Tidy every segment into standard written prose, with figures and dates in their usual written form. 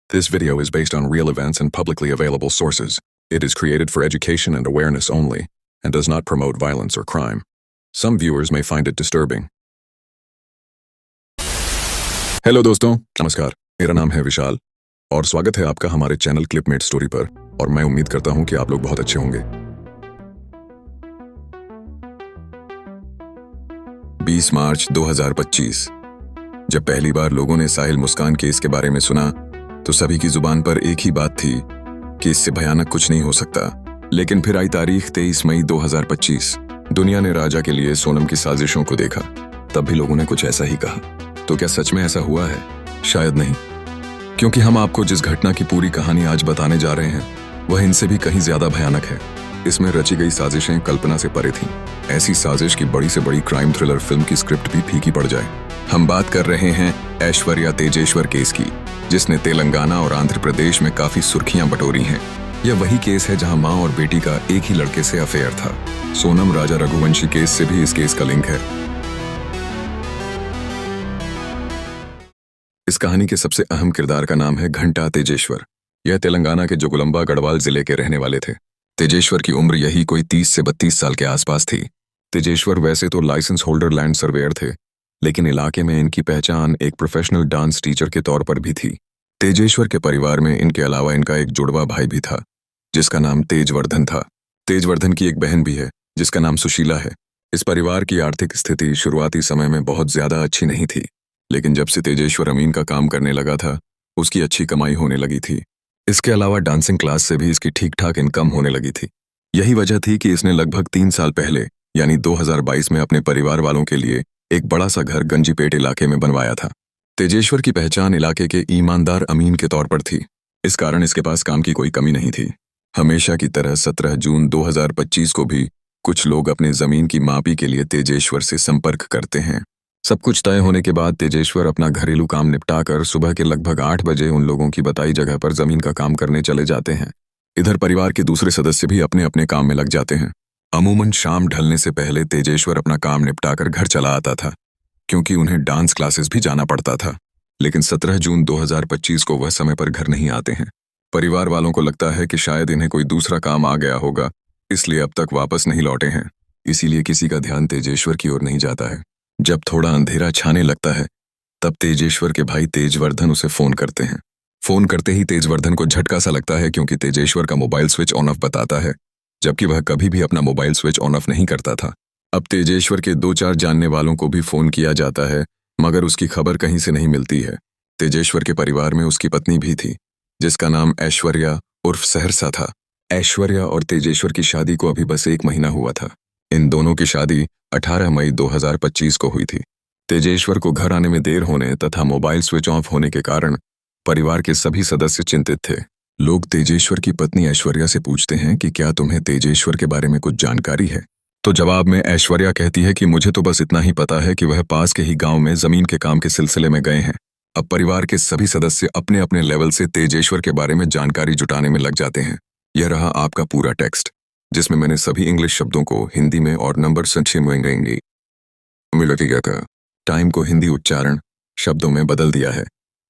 This video is based on real events and publicly available sources. It is created for education and awareness only, and does not promote violence or crime. Some viewers may find it disturbing. Hello दोस्तों, नमस्कार। मेरा नाम है विशाल और स्वागत है आपका हमारे चैनल क्लिपमेट स्टोरी पर। और मैं उम्मीद करता हूं कि आप लोग बहुत अच्छे होंगे। 20 मार्च 2025। जब पहली बार लोगों ने साहिल मुस्कान केस के बारे में सुना तो सभी की जुबान पर एक ही बात थी कि इससे भयानक कुछ नहीं हो सकता। लेकिन फिर आई तारीख 23 मई 2025। दुनिया ने राजा के लिए सोनम की साजिशों को देखा। तब भी लोगों ने कुछ ऐसा ही कहा। तो क्या सच में ऐसा हुआ है? शायद नहीं, क्योंकि हम आपको जिस घटना की पूरी कहानी आज बताने जा रहे हैं वह इनसे भी कहीं ज्यादा भयानक है। इसमें रची गई साजिशें कल्पना से परे थीं। ऐसी साजिश की बड़ी से बड़ी क्राइम थ्रिलर फिल्म की स्क्रिप्ट भी फीकी पड़ जाए। हम बात कर रहे हैं ऐश्वर्या तेजेश्वर केस की, जिसने तेलंगाना और आंध्र प्रदेश में काफी सुर्खियां बटोरी हैं। यह वही केस है जहां मां और बेटी का एक ही लड़के से अफेयर था। सोनम राजा रघुवंशी केस से भी इस केस का लिंक है। इस कहानी के सबसे अहम किरदार का नाम है घंटा तेजेश्वर। यह तेलंगाना के जोगुलंबा गढ़वाल जिले के रहने वाले थे। तेजेश्वर की उम्र यही कोई 30 से 32 साल के आसपास थी। तेजेश्वर वैसे तो लाइसेंस होल्डर लैंड सर्वेयर थे, लेकिन इलाके में इनकी पहचान एक प्रोफेशनल डांस टीचर के तौर पर भी थी। तेजेश्वर के परिवार में इनके अलावा इनका एक जुड़वा भाई भी था, जिसका नाम तेजवर्धन था। तेजवर्धन की एक बहन भी है, जिसका नाम सुशीला है। इस परिवार की आर्थिक स्थिति शुरुआती समय में बहुत ज्यादा अच्छी नहीं थी, लेकिन जब से तेजेश्वर अमीन का काम करने लगा था, उसकी अच्छी कमाई होने लगी थी। इसके अलावा डांसिंग क्लास से भी इसकी ठीक ठाक इनकम होने लगी थी। यही वजह थी कि इसने लगभग 3 साल पहले यानी 2022 में अपने परिवार वालों के लिए एक बड़ा सा घर गंजीपेट इलाके में बनवाया था। तेजेश्वर की पहचान इलाके के ईमानदार अमीन के तौर पर थी। इस कारण इसके पास काम की कोई कमी नहीं थी। हमेशा की तरह 17 जून 2025 को भी कुछ लोग अपने जमीन की मापी के लिए तेजेश्वर से संपर्क करते हैं। सब कुछ तय होने के बाद तेजेश्वर अपना घरेलू काम निपटाकर सुबह के लगभग 8 बजे उन लोगों की बताई जगह पर जमीन का काम करने चले जाते हैं। इधर परिवार के दूसरे सदस्य भी अपने अपने काम में लग जाते हैं। अमूमन शाम ढलने से पहले तेजेश्वर अपना काम निपटाकर घर चला आता था, क्योंकि उन्हें डांस क्लासेस भी जाना पड़ता था। लेकिन 17 जून 2025 को वह समय पर घर नहीं आते हैं। परिवार वालों को लगता है कि शायद इन्हें कोई दूसरा काम आ गया होगा, इसलिए अब तक वापस नहीं लौटे हैं। इसीलिए किसी का ध्यान तेजेश्वर की ओर नहीं जाता है। जब थोड़ा अंधेरा छाने लगता है, तब तेजेश्वर के भाई तेजवर्धन उसे फोन करते हैं। फोन करते ही तेजवर्धन को झटका सा लगता है, क्योंकि तेजेश्वर का मोबाइल स्विच ऑन ऑफ बताता है, जबकि वह कभी भी अपना मोबाइल स्विच ऑन ऑफ नहीं करता था। अब तेजेश्वर के 2-4 जानने वालों को भी फोन किया जाता है, मगर उसकी खबर कहीं से नहीं मिलती है। तेजेश्वर के परिवार में उसकी पत्नी भी थी, जिसका नाम ऐश्वर्या उर्फ सहरसा था। ऐश्वर्या और तेजेश्वर की शादी को अभी बस 1 महीना हुआ था। इन दोनों की शादी 18 मई 2025 को हुई थी। तेजेश्वर को घर आने में देर होने तथा मोबाइल स्विच ऑफ होने के कारण परिवार के सभी सदस्य चिंतित थे। लोग तेजेश्वर की पत्नी ऐश्वर्या से पूछते हैं कि क्या तुम्हें तेजेश्वर के बारे में कुछ जानकारी है? तो जवाब में ऐश्वर्या कहती है कि मुझे तो बस इतना ही पता है कि वह पास के ही गांव में जमीन के काम के सिलसिले में गए हैं। अब परिवार के सभी सदस्य अपने अपने लेवल से तेजेश्वर के बारे में जानकारी जुटाने में लग जाते हैं। यह रहा आपका पूरा टेक्स्ट, जिसमें मैंने सभी इंग्लिश शब्दों को हिंदी में और नंबर संक्षेप में टाइम को हिंदी उच्चारण शब्दों में बदल दिया है।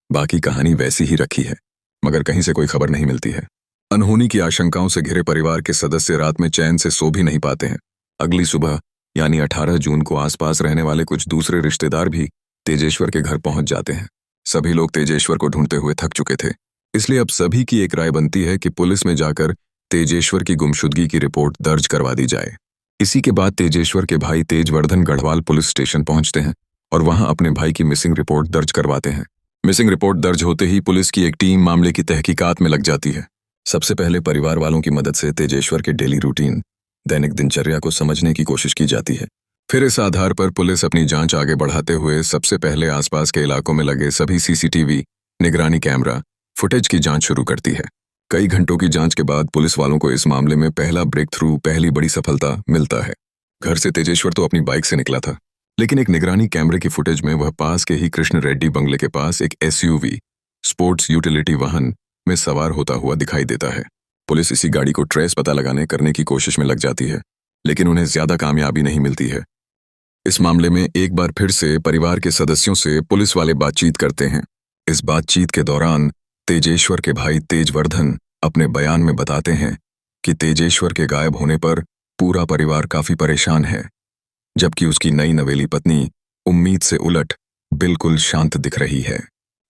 बाकी कहानी वैसी ही रखी है, मगर कहीं से कोई खबर नहीं मिलती है। अनहोनी की आशंकाओं से घिरे परिवार के सदस्य रात में चैन से सो भी नहीं पाते हैं। अगली सुबह यानी 18 जून को आसपास रहने वाले कुछ दूसरे रिश्तेदार भी तेजेश्वर के घर पहुंच जाते हैं। सभी लोग तेजेश्वर को ढूंढते हुए थक चुके थे, इसलिए अब सभी की एक राय बनती है कि पुलिस में जाकर तेजेश्वर की गुमशुदगी की रिपोर्ट दर्ज करवा दी जाए। इसी के बाद तेजेश्वर के भाई तेजवर्धन गढ़वाल पुलिस स्टेशन पहुंचते हैं और वहां अपने भाई की मिसिंग रिपोर्ट दर्ज करवाते हैं। मिसिंग रिपोर्ट दर्ज होते ही पुलिस की एक टीम मामले की तहकीकात में लग जाती है। सबसे पहले परिवार वालों की मदद से तेजेश्वर के डेली रूटीन, दैनिक दिनचर्या को समझने की कोशिश की जाती है। फिर इस आधार पर पुलिस अपनी जांच आगे बढ़ाते हुए सबसे पहले आसपास के इलाकों में लगे सभी सीसीटीवी, निगरानी कैमरा फुटेज की जांच शुरू करती है। कई घंटों की जांच के बाद पुलिस वालों को इस मामले में पहला ब्रेक थ्रू, पहली बड़ी सफलता मिलता है। घर से तेजेश्वर तो अपनी बाइक से निकला था, लेकिन एक निगरानी कैमरे की फुटेज में वह पास के ही कृष्ण रेड्डी बंगले के पास एक SUV स्पोर्ट्स यूटिलिटी वाहन में सवार होता हुआ दिखाई देता है। पुलिस इसी गाड़ी को ट्रेस पता लगाने करने की कोशिश में लग जाती है, लेकिन उन्हें ज्यादा कामयाबी नहीं मिलती है। इस मामले में एक बार फिर से परिवार के सदस्यों से पुलिस वाले बातचीत करते हैं। इस बातचीत के दौरान तेजेश्वर के भाई तेजवर्धन अपने बयान में बताते हैं कि तेजेश्वर के गायब होने पर पूरा परिवार काफी परेशान है, जबकि उसकी नई नवेली पत्नी उम्मीद से उलट बिल्कुल शांत दिख रही है।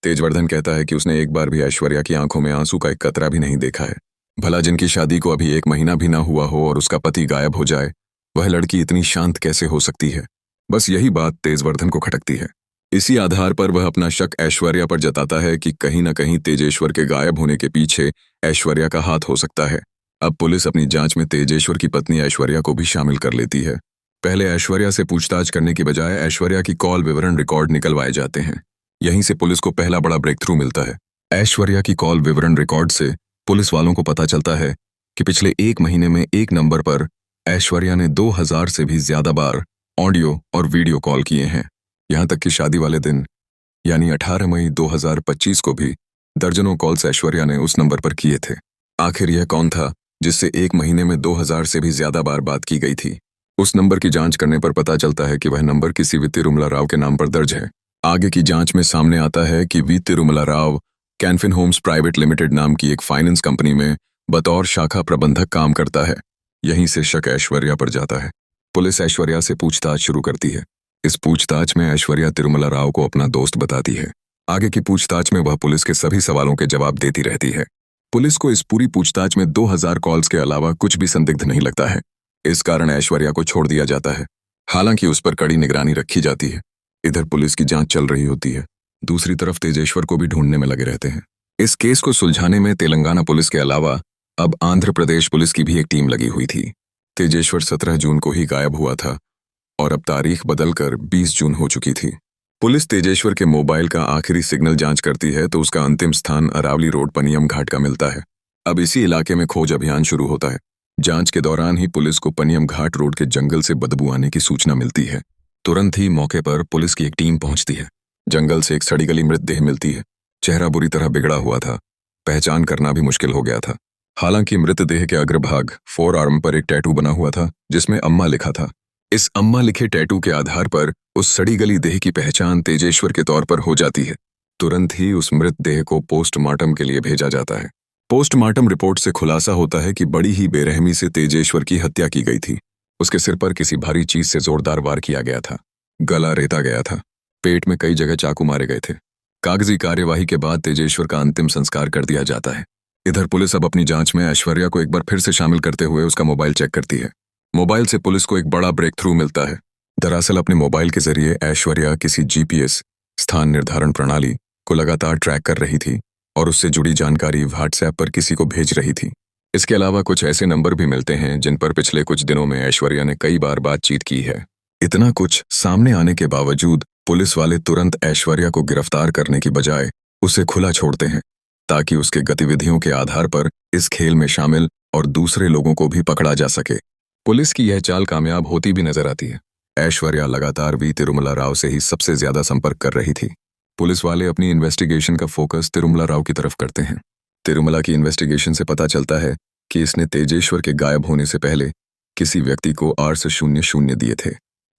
तेजवर्धन कहता है कि उसने एक बार भी ऐश्वर्या की आंखों में आंसू का एक कतरा भी नहीं देखा है। भला जिनकी शादी को अभी 1 महीना भी ना हुआ हो और उसका पति गायब हो जाए, वह लड़की इतनी शांत कैसे हो सकती है? बस यही बात तेजवर्धन को खटकती है। इसी आधार पर वह अपना शक ऐश्वर्या पर जताता है कि कहीं न कहीं तेजेश्वर के गायब होने के पीछे ऐश्वर्या का हाथ हो सकता है। अब पुलिस अपनी जांच में तेजेश्वर की पत्नी ऐश्वर्या को भी शामिल कर लेती है। पहले ऐश्वर्या से पूछताछ करने की बजाय ऐश्वर्या की कॉल विवरण रिकॉर्ड निकलवाए जाते हैं। यहीं से पुलिस को पहला बड़ा ब्रेक थ्रू मिलता है। ऐश्वर्या की कॉल विवरण रिकॉर्ड से पुलिस वालों को पता चलता है कि पिछले 1 महीने में एक नंबर पर ऐश्वर्या ने 2000 से भी ज्यादा बार ऑडियो और वीडियो कॉल किए हैं। यहां तक कि शादी वाले दिन यानी 18 मई 2025 को भी दर्जनों कॉल्स ऐश्वर्या ने उस नंबर पर किए थे। आखिर यह कौन था जिससे 1 महीने में 2000 से भी ज्यादा बार बात की गई थी? उस नंबर की जांच करने पर पता चलता है कि वह नंबर किसी वी तिरुमला राव के नाम पर दर्ज है। आगे की जांच में सामने आता है कि V Tirumala Rao Canfin Homes Private Limited नाम की एक फाइनेंस कंपनी में बतौर शाखा प्रबंधक काम करता है। यहीं से शक ऐश्वर्या पर जाता है। पुलिस ऐश्वर्या से पूछताछ शुरू करती है। इस पूछताछ में ऐश्वर्या तिरुमला राव को अपना दोस्त बताती है। आगे की पूछताछ में वह पुलिस के सभी सवालों के जवाब देती रहती है। पुलिस को इस पूरी पूछताछ में 2000 कॉल्स के अलावा कुछ भी संदिग्ध नहीं लगता है। इस कारण ऐश्वर्या को छोड़ दिया जाता है। हालांकि उस पर कड़ी निगरानी रखी जाती है। इधर पुलिस की जांच चल रही होती है, दूसरी तरफ तेजेश्वर को भी ढूंढने में लगे रहते हैं। इस केस को सुलझाने में तेलंगाना पुलिस के अलावा अब आंध्र प्रदेश पुलिस की भी एक टीम लगी हुई थी। तेजेश्वर 17 जून को ही गायब हुआ था और अब तारीख बदलकर 20 जून हो चुकी थी। पुलिस तेजेश्वर के मोबाइल का आखिरी सिग्नल जांच करती है तो उसका अंतिम स्थान अरावली रोड पनियम घाट का मिलता है। अब इसी इलाके में खोज अभियान शुरू होता है। जांच के दौरान ही पुलिस को पनियम घाट रोड के जंगल से बदबू आने की सूचना मिलती है। तुरंत ही मौके पर पुलिस की एक टीम पहुंचती है। जंगल से एक सड़ी गली मृतदेह मिलती है। चेहरा बुरी तरह बिगड़ा हुआ था, पहचान करना भी मुश्किल हो गया था। हालांकि मृतदेह के अग्रभाग फोर आर्म पर एक टैटू बना हुआ था जिसमें अम्मा लिखा था। इस अम्मा लिखे टैटू के आधार पर उस सड़ी गली देह की पहचान तेजेश्वर के तौर पर हो जाती है। तुरंत ही उस मृतदेह को पोस्टमार्टम के लिए भेजा जाता है। पोस्टमार्टम रिपोर्ट से खुलासा होता है कि बड़ी ही बेरहमी से तेजेश्वर की हत्या की गई थी। उसके सिर पर किसी भारी चीज से जोरदार वार किया गया था। गला रेता गया था। पेट में कई जगह चाकू मारे गए थे। कागजी कार्यवाही के बाद तेजेश्वर का अंतिम संस्कार कर दिया जाता है। इधर पुलिस अब अपनी जांच में ऐश्वर्या को एक बार फिर से शामिल करते हुए उसका मोबाइल चेक करती है। मोबाइल से पुलिस को एक बड़ा ब्रेक थ्रू मिलता है। दरअसल अपने मोबाइल के जरिए ऐश्वर्या किसी जीपीएस स्थान निर्धारण प्रणाली को लगातार ट्रैक कर रही थी और उससे जुड़ी जानकारी व्हाट्सएप पर किसी को भेज रही थी। इसके अलावा कुछ ऐसे नंबर भी मिलते हैं जिन पर पिछले कुछ दिनों में ऐश्वर्या ने कई बार बातचीत की है। इतना कुछ सामने आने के बावजूद पुलिस वाले तुरंत ऐश्वर्या को गिरफ्तार करने की बजाय उसे खुला छोड़ते हैं ताकि उसके गतिविधियों के आधार पर इस खेल में शामिल और दूसरे लोगों को भी पकड़ा जा सके। पुलिस की यह चाल कामयाब होती भी नजर आती है। ऐश्वर्या लगातार वी तिरुमला राव से ही सबसे ज्यादा संपर्क कर रही थी। पुलिस वाले अपनी इन्वेस्टिगेशन का फोकस तिरुमला राव की तरफ करते हैं। तिरुमला की इन्वेस्टिगेशन से पता चलता है कि इसने तेजेश्वर के गायब होने से पहले किसी व्यक्ति को 800 दिए थे।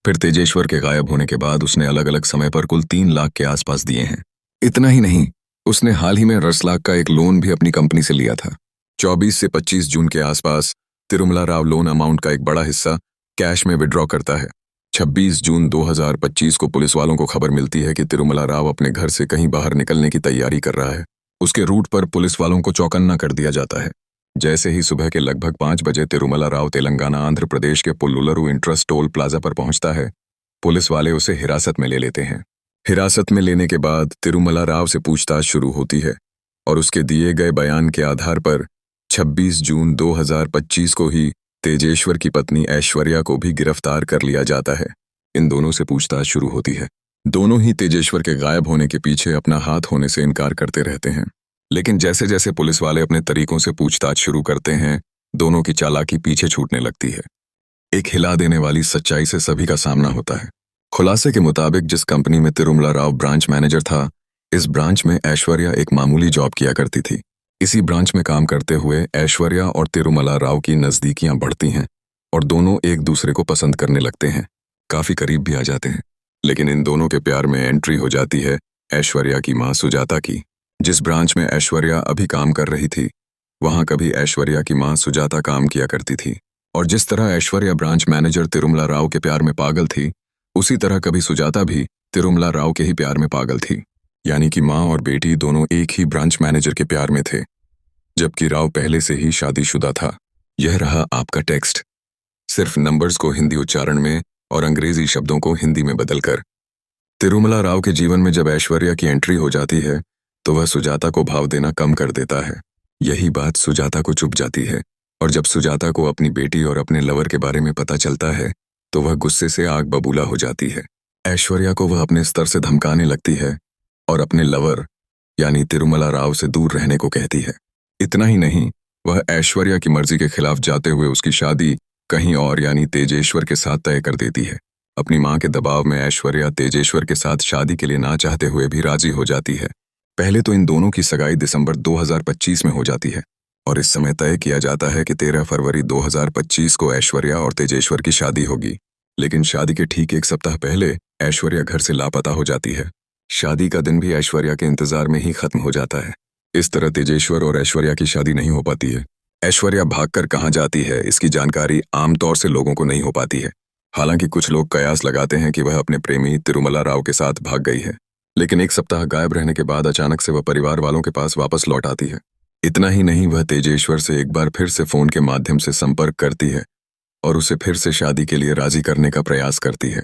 फिर तेजेश्वर के गायब होने के बाद उसने अलग अलग समय पर कुल 3 लाख के आसपास दिए हैं। इतना ही नहीं, उसने हाल ही में 10 लाख का एक लोन भी अपनी कंपनी से लिया था। 24 से 25 जून के आसपास तिरुमला राव लोन अमाउंट का एक बड़ा हिस्सा कैश में विड्रॉ करता है। 26 जून 2025 को पुलिस वालों को खबर मिलती है कि तिरुमला राव अपने घर से कहीं बाहर निकलने की तैयारी कर रहा है। उसके रूट पर पुलिस वालों को चौकन्ना कर दिया जाता है। जैसे ही सुबह के लगभग 5 बजे तिरुमला राव तेलंगाना आंध्र प्रदेश के पुल्लुलरू इंट्रस्ट टोल प्लाजा पर पहुंचता है, पुलिस वाले उसे हिरासत में ले लेते हैं। हिरासत में लेने के बाद तिरुमला राव से पूछताछ शुरू होती है और उसके दिए गए बयान के आधार पर 26 जून 2025 को ही तेजेश्वर की पत्नी ऐश्वर्या को भी गिरफ्तार कर लिया जाता है। इन दोनों से पूछताछ शुरू होती है। दोनों ही तेजेश्वर के गायब होने के पीछे अपना हाथ होने से इनकार करते रहते हैं, लेकिन जैसे जैसे पुलिस वाले अपने तरीकों से पूछताछ शुरू करते हैं, दोनों की चालाकी पीछे छूटने लगती है। एक हिला देने वाली सच्चाई से सभी का सामना होता है। खुलासे के मुताबिक जिस कंपनी में तिरुमला राव ब्रांच मैनेजर था, इस ब्रांच में ऐश्वर्या एक मामूली जॉब किया करती थी। इसी ब्रांच में काम करते हुए ऐश्वर्या और तिरुमला राव की नजदीकियां बढ़ती हैं और दोनों एक दूसरे को पसंद करने लगते हैं, काफी करीब भी आ जाते हैं। लेकिन इन दोनों के प्यार में एंट्री हो जाती है ऐश्वर्या की मां सुजाता की। जिस ब्रांच में ऐश्वर्या अभी काम कर रही थी, वहां कभी ऐश्वर्या की मां सुजाता काम किया करती थी। और जिस तरह ऐश्वर्या ब्रांच मैनेजर तिरुमला राव के प्यार में पागल थी, उसी तरह कभी सुजाता भी तिरुमला राव के ही प्यार में पागल थी। यानी कि माँ और बेटी दोनों एक ही ब्रांच मैनेजर के प्यार में थे, जबकि राव पहले से ही शादीशुदा था। यह रहा आपका टेक्स्ट, सिर्फ नंबर्स को हिंदी उच्चारण में और अंग्रेजी शब्दों को हिंदी में बदलकर। तिरुमला राव के जीवन में जब ऐश्वर्या की एंट्री हो जाती है, तो वह सुजाता को भाव देना कम कर देता है। यही बात सुजाता को चुभ जाती है, और जब सुजाता को अपनी बेटी और अपने लवर के बारे में पता चलता है, तो वह गुस्से से आग बबूला हो जाती है। ऐश्वर्या को वह अपने स्तर से धमकाने लगती है और अपने लवर यानी तिरुमला राव से दूर रहने को कहती है। इतना ही नहीं, वह ऐश्वर्या की मर्जी के खिलाफ जाते हुए उसकी शादी कहीं और यानी तेजेश्वर के साथ तय कर देती है। अपनी मां के दबाव में ऐश्वर्या तेजेश्वर के साथ शादी के लिए ना चाहते हुए भी राजी हो जाती है। पहले तो इन दोनों की सगाई दिसंबर 2025 में हो जाती है, और इस समय तय किया जाता है कि 13 फरवरी 2025 को ऐश्वर्या और तेजेश्वर की शादी होगी। लेकिन शादी के ठीक एक सप्ताह पहले ऐश्वर्या घर से लापता हो जाती है। शादी का दिन भी ऐश्वर्या के इंतजार में ही खत्म हो जाता है। इस तरह तेजेश्वर और ऐश्वर्या की शादी नहीं हो पाती है। ऐश्वर्या भागकर कहाँ जाती है, इसकी जानकारी आमतौर से लोगों को नहीं हो पाती है। हालांकि कुछ लोग कयास लगाते हैं कि वह अपने प्रेमी तिरुमला राव के साथ भाग गई है, लेकिन एक सप्ताह गायब रहने के बाद अचानक से वह परिवार वालों के पास वापस लौट आती है। इतना ही नहीं, वह तेजेश्वर से एक बार फिर से फोन के माध्यम से संपर्क करती है और उसे फिर से शादी के लिए राजी करने का प्रयास करती है।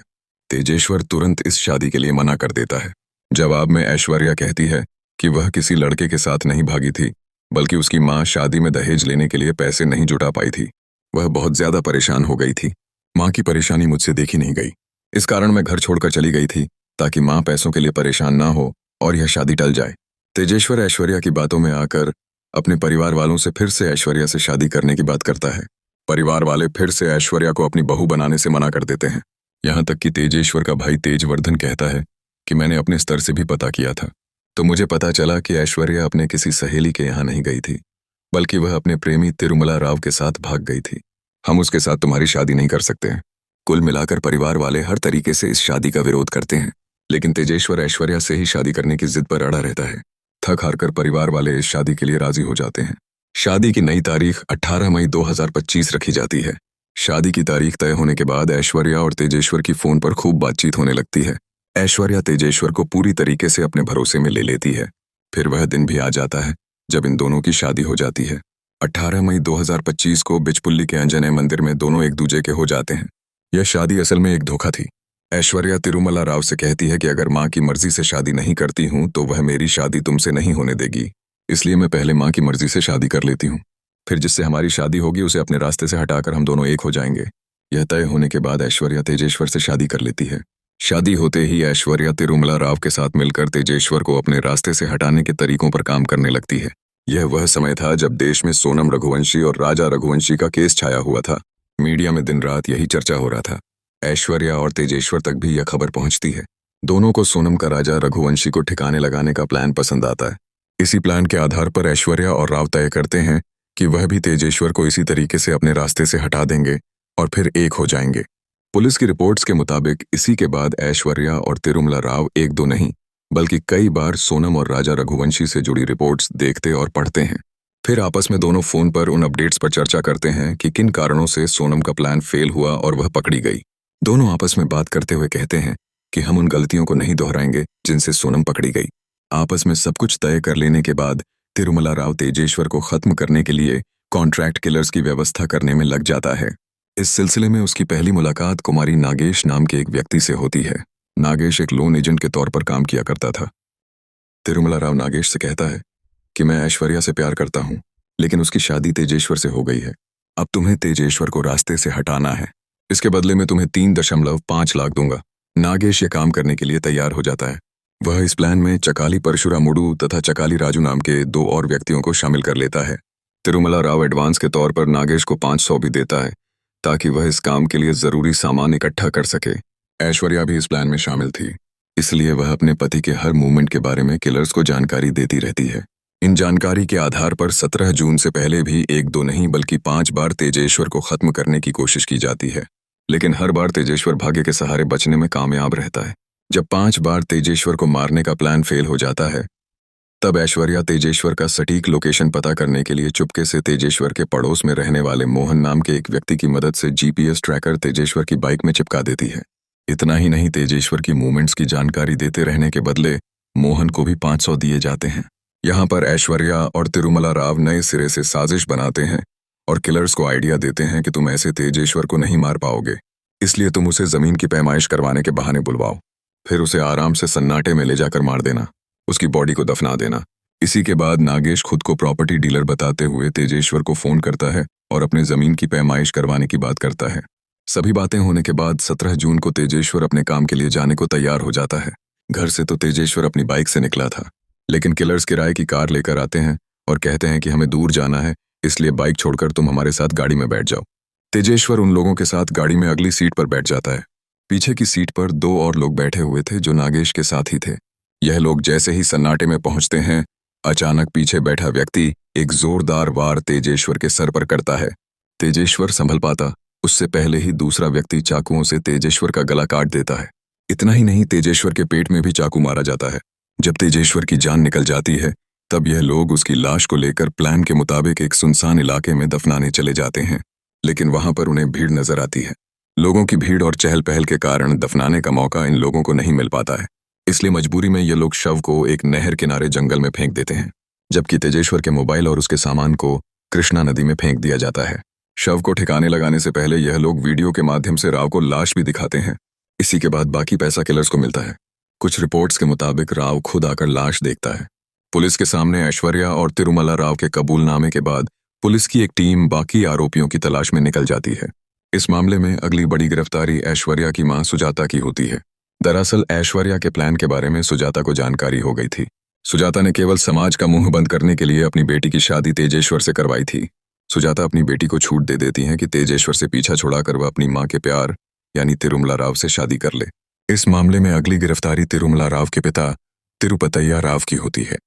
तेजेश्वर तुरंत इस शादी के लिए मना कर देता है। जवाब में ऐश्वर्या कहती है कि वह किसी लड़के के साथ नहीं भागी थी, बल्कि उसकी माँ शादी में दहेज लेने के लिए पैसे नहीं जुटा पाई थी। वह बहुत ज्यादा परेशान हो गई थी। माँ की परेशानी मुझसे देखी नहीं गई, इस कारण मैं घर छोड़कर चली गई थी, ताकि माँ पैसों के लिए परेशान ना हो और यह शादी टल जाए। तेजेश्वर ऐश्वर्या की बातों में आकर अपने परिवार वालों से फिर से ऐश्वर्या से शादी करने की बात करता है। परिवार वाले फिर से ऐश्वर्या को अपनी बहू बनाने से मना कर देते हैं। यहाँ तक कि तेजेश्वर का भाई तेजवर्धन कहता है कि मैंने अपने स्तर से भी पता किया था, तो मुझे पता चला कि ऐश्वर्या अपने किसी सहेली के यहाँ नहीं गई थी, बल्कि वह अपने प्रेमी तिरुमला राव के साथ भाग गई थी। हम उसके साथ तुम्हारी शादी नहीं कर सकते हैं। कुल मिलाकर परिवार वाले हर तरीके से इस शादी का विरोध करते हैं, लेकिन तेजेश्वर ऐश्वर्या से ही शादी करने की जिद पर अड़ा रहता है। थक हारकर परिवार वाले इस शादी के लिए राजी हो जाते हैं। शादी की नई तारीख 18 मई 2025 रखी जाती है। शादी की तारीख तय होने के बाद ऐश्वर्या और तेजेश्वर की फोन पर खूब बातचीत होने लगती है। ऐश्वर्या तेजेश्वर को पूरी तरीके से अपने भरोसे में ले लेती है। फिर वह दिन भी आ जाता है जब इन दोनों की शादी हो जाती है। 18 मई 2025 को बिचपुल्ली के अंजनेय मंदिर में दोनों एक दूजे के हो जाते हैं। यह शादी असल में एक धोखा थी। ऐश्वर्या तिरुमला राव से कहती है कि अगर माँ की मर्जी से शादी नहीं करती हूँ तो वह मेरी शादी तुमसे नहीं होने देगी, इसलिए मैं पहले माँ की मर्जी से शादी कर लेती हूँ। फिर जिससे हमारी शादी होगी उसे अपने रास्ते से हटाकर हम दोनों एक हो जाएंगे। यह तय होने के बाद ऐश्वर्या तेजेश्वर से शादी कर लेती है। शादी होते ही ऐश्वर्या तिरुमला राव के साथ मिलकर तेजेश्वर को अपने रास्ते से हटाने के तरीकों पर काम करने लगती है। यह वह समय था जब देश में सोनम रघुवंशी और राजा रघुवंशी का केस छाया हुआ था। मीडिया में दिन रात यही चर्चा हो रहा था। ऐश्वर्या और तेजेश्वर तक भी यह खबर पहुंचती है। दोनों को सोनम का राजा रघुवंशी को ठिकाने लगाने का प्लान पसंद आता है। इसी प्लान के आधार पर ऐश्वर्या और राव तय करते हैं कि वह भी तेजेश्वर को इसी तरीके से अपने रास्ते से हटा देंगे और फिर एक हो जाएंगे। पुलिस की रिपोर्ट्स के मुताबिक इसी के बाद ऐश्वर्या और तिरुमला राव एक दो नहीं बल्कि कई बार सोनम और राजा रघुवंशी से जुड़ी रिपोर्ट्स देखते और पढ़ते हैं। फिर आपस में दोनों फोन पर उन अपडेट्स पर चर्चा करते हैं कि किन कारणों से सोनम का प्लान फेल हुआ और वह पकड़ी गई। दोनों आपस में बात करते हुए कहते हैं कि हम उन गलतियों को नहीं दोहराएंगे जिनसे सोनम पकड़ी गई। आपस में सब कुछ तय कर लेने के बाद तिरुमला राव तेजेश्वर को खत्म करने के लिए कॉन्ट्रैक्ट किलर्स की व्यवस्था करने में लग जाता है। इस सिलसिले में उसकी पहली मुलाकात कुमारी नागेश नाम के एक व्यक्ति से होती है। नागेश एक लोन एजेंट के तौर पर काम किया करता था। तिरुमला राव नागेश से कहता है कि मैं ऐश्वर्या से प्यार करता हूँ, लेकिन उसकी शादी तेजेश्वर से हो गई है। अब तुम्हें तेजेश्वर को रास्ते से हटाना है। इसके बदले में तुम्हें 3.5 लाख दूंगा। नागेश ये काम करने के लिए तैयार हो जाता है। वह इस प्लान में चकाली परशुरामुडू तथा चकाली राजू नाम के 2 और व्यक्तियों को शामिल कर लेता है। तिरुमला राव एडवांस के तौर पर नागेश को 500 भी देता है ताकि वह इस काम के लिए जरूरी सामान इकट्ठा कर सके। ऐश्वर्या भी इस प्लान में शामिल थी, इसलिए वह अपने पति के हर मूवमेंट के बारे में किलर्स को जानकारी देती रहती है। इन जानकारी के आधार पर 17 जून से पहले भी 1-2 नहीं बल्कि 5 बार तेजेश्वर को खत्म करने की कोशिश की जाती है, लेकिन हर बार तेजेश्वर भाग्य के सहारे बचने में कामयाब रहता है। जब 5 बार तेजेश्वर को मारने का प्लान फेल हो जाता है, तब ऐश्वर्या तेजेश्वर का सटीक लोकेशन पता करने के लिए चुपके से तेजेश्वर के पड़ोस में रहने वाले मोहन नाम के एक व्यक्ति की मदद से जीपीएस ट्रैकर तेजेश्वर की बाइक में चिपका देती है। इतना ही नहीं, तेजेश्वर की मूवमेंट्स की जानकारी देते रहने के बदले मोहन को भी 500 दिए जाते हैं। यहाँ पर ऐश्वर्या और तिरुमला राव नए सिरे से साजिश बनाते हैं और किलर्स को आइडिया देते हैं कि तुम ऐसे तेजेश्वर को नहीं मार पाओगे, इसलिए तुम उसे जमीन की पैमाइश करवाने के बहाने बुलवाओ, फिर उसे आराम से सन्नाटे में ले जाकर मार देना, उसकी बॉडी को दफना देना। इसी के बाद नागेश खुद को प्रॉपर्टी डीलर बताते हुए तेजेश्वर को फोन करता है और अपने जमीन की पैमाइश करवाने की बात करता है। सभी बातें होने के बाद 17 जून को तेजेश्वर अपने काम के लिए जाने को तैयार हो जाता है। घर से तो तेजेश्वर अपनी बाइक से निकला था, लेकिन किलर्स किराए की कार लेकर आते हैं और कहते हैं कि हमें दूर जाना है, इसलिए बाइक छोड़कर तुम हमारे साथ गाड़ी में बैठ जाओ। तेजेश्वर उन लोगों के साथ गाड़ी में अगली सीट पर बैठ जाता है। पीछे की सीट पर 2 और लोग बैठे हुए थे जो नागेश के साथ ही थे। यह लोग जैसे ही सन्नाटे में पहुंचते हैं, अचानक पीछे बैठा व्यक्ति एक जोरदार वार तेजेश्वर के सर पर करता है। तेजेश्वर संभल पाता, उससे पहले ही दूसरा व्यक्ति चाकुओं से तेजेश्वर का गला काट देता है। इतना ही नहीं, तेजेश्वर के पेट में भी चाकू मारा जाता है। जब तेजेश्वर की जान निकल जाती है, तब यह लोग उसकी लाश को लेकर प्लान के मुताबिक एक सुनसान इलाके में दफनाने चले जाते हैं, लेकिन वहां पर उन्हें भीड़ नजर आती है। लोगों की भीड़ और चहल पहल के कारण दफनाने का मौका इन लोगों को नहीं मिल पाता है, इसलिए मजबूरी में ये लोग शव को एक नहर किनारे जंगल में फेंक देते हैं, जबकि तेजेश्वर के मोबाइल और उसके सामान को कृष्णा नदी में फेंक दिया जाता है। शव को ठिकाने लगाने से पहले यह लोग वीडियो के माध्यम से राव को लाश भी दिखाते हैं। इसी के बाद बाकी पैसा किलर्स को मिलता है। कुछ रिपोर्ट्स के मुताबिक राव खुद आकर लाश देखता है। पुलिस के सामने ऐश्वर्या और तिरुमला राव के कबूलनामे के बाद पुलिस की एक टीम बाकी आरोपियों की तलाश में निकल जाती है। इस मामले में अगली बड़ी गिरफ्तारी ऐश्वर्या की मां सुजाता की होती है। दरअसल ऐश्वर्या के प्लान के बारे में सुजाता को जानकारी हो गई थी। सुजाता ने केवल समाज का मुंह बंद करने के लिए अपनी बेटी की शादी तेजेश्वर से करवाई थी। सुजाता अपनी बेटी को छूट दे देती हैं कि तेजेश्वर से पीछा छुड़ाकर वह अपनी मां के प्यार यानी तिरुमला राव से शादी कर ले। इस मामले में अगली गिरफ्तारी तिरुमला राव के पिता तिरुपतैया राव की होती है।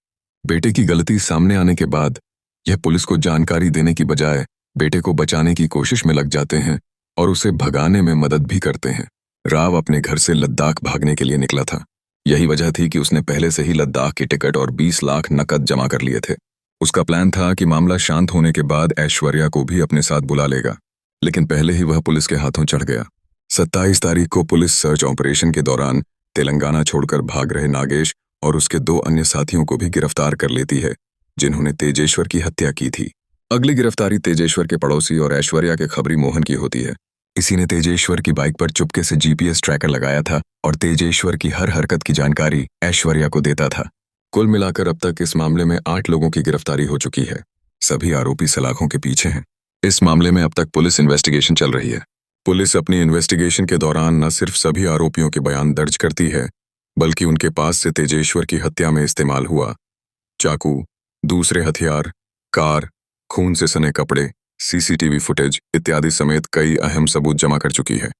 बेटे की गलती सामने आने के बाद यह पुलिस को जानकारी देने की बजाय बेटे को बचाने की कोशिश में लग जाते हैं और उसे भगाने में मदद भी करते हैं। राव अपने घर से लद्दाख भागने के लिए निकला था। यही वजह थी कि उसने पहले से ही लद्दाख की टिकट और 20 लाख नकद जमा कर लिए थे। उसका प्लान था कि मामला शांत होने के बाद ऐश्वर्या को भी अपने साथ बुला लेगा, लेकिन पहले ही वह पुलिस के हाथों चढ़ गया। 27 तारीख को पुलिस सर्च ऑपरेशन के दौरान तेलंगाना छोड़कर भाग रहे नागेश और उसके 2 अन्य साथियों को भी गिरफ्तार कर लेती है, जिन्होंने तेजेश्वर की हत्या की थी। अगली गिरफ्तारी तेजेश्वर के पड़ोसी और ऐश्वर्या के खबरी मोहन की होती है। इसी ने तेजेश्वर की बाइक पर चुपके से जीपीएस ट्रैकर लगाया था और तेजेश्वर की हर हरकत की जानकारी ऐश्वर्या को देता था। कुल मिलाकर अब तक इस मामले में 8 लोगों की गिरफ्तारी हो चुकी है। सभी आरोपी सलाखों के पीछे हैं। इस मामले में अब तक पुलिस इन्वेस्टिगेशन चल रही है। पुलिस अपनी इन्वेस्टिगेशन के दौरान न सिर्फ सभी आरोपियों के बयान दर्ज करती है, बल्कि उनके पास से तेजेश्वर की हत्या में इस्तेमाल हुआ चाकू, दूसरे हथियार, कार, खून से सने कपड़े, सीसीटीवी फुटेज इत्यादि समेत कई अहम सबूत जमा कर चुकी है।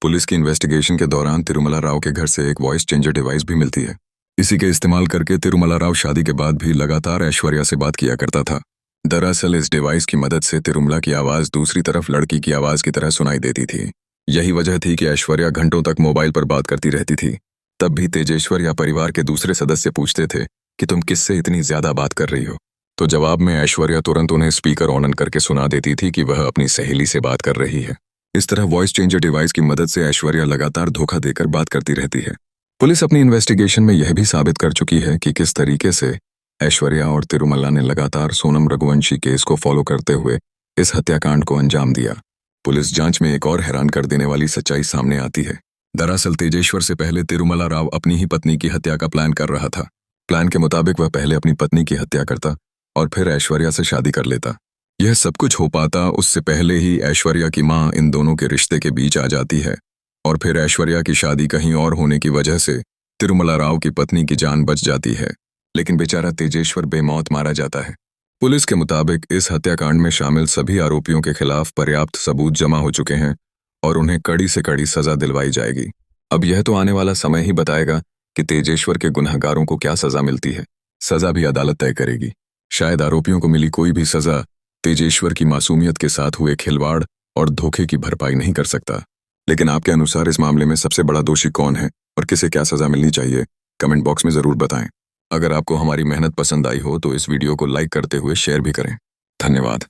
पुलिस की इन्वेस्टिगेशन के दौरान तिरुमला राव के घर से एक वॉइस चेंजर डिवाइस भी मिलती है। इसी के इस्तेमाल करके तिरुमला राव शादी के बाद भी लगातार ऐश्वर्या से बात किया करता था। दरअसल इस डिवाइस की मदद से तिरुमला की आवाज दूसरी तरफ लड़की की आवाज की तरह सुनाई देती थी। यही वजह थी कि ऐश्वर्या घंटों तक मोबाइल पर बात करती रहती थी। तब भी तेजेश्वर या परिवार के दूसरे सदस्य पूछते थे कि तुम किससे इतनी ज्यादा बात कर रही हो, तो जवाब में ऐश्वर्या तुरंत उन्हें स्पीकर ऑन करके सुना देती थी कि वह अपनी सहेली से बात कर रही है। इस तरह वॉइस चेंजर डिवाइस की मदद से ऐश्वर्या लगातार धोखा देकर बात करती रहती है। पुलिस अपनी इन्वेस्टिगेशन में यह भी साबित कर चुकी है कि किस तरीके से ऐश्वर्या और तिरुमला ने लगातार सोनम रघुवंशी केस को फॉलो करते हुए इस हत्याकांड को अंजाम दिया। पुलिस जांच में एक और हैरान कर देने वाली सच्चाई सामने आती है। दरअसल तेजेश्वर से पहले तिरुमला राव अपनी ही पत्नी की हत्या का प्लान कर रहा था। प्लान के मुताबिक वह पहले अपनी पत्नी की हत्या करता और फिर ऐश्वर्या से शादी कर लेता। यह सब कुछ हो पाता उससे पहले ही ऐश्वर्या की मां इन दोनों के रिश्ते के बीच आ जाती है और फिर ऐश्वर्या की शादी कहीं और होने की वजह से तिरुमला राव की पत्नी की जान बच जाती है, लेकिन बेचारा तेजेश्वर बेमौत मारा जाता है। पुलिस के मुताबिक इस हत्याकांड में शामिल सभी आरोपियों के खिलाफ पर्याप्त सबूत जमा हो चुके हैं और उन्हें कड़ी से कड़ी सजा दिलवाई जाएगी। अब यह तो आने वाला समय ही बताएगा कि तेजेश्वर के गुनहगारों को क्या सजा मिलती है। सजा भी अदालत तय करेगी। शायद आरोपियों को मिली कोई भी सजा तेजेश्वर की मासूमियत के साथ हुए खिलवाड़ और धोखे की भरपाई नहीं कर सकता। लेकिन आपके अनुसार इस मामले में सबसे बड़ा दोषी कौन है और किसे क्या सजा मिलनी चाहिए, कमेंट बॉक्स में जरूर बताएं। अगर आपको हमारी मेहनत पसंद आई हो तो इस वीडियो को लाइक करते हुए शेयर भी करें। धन्यवाद।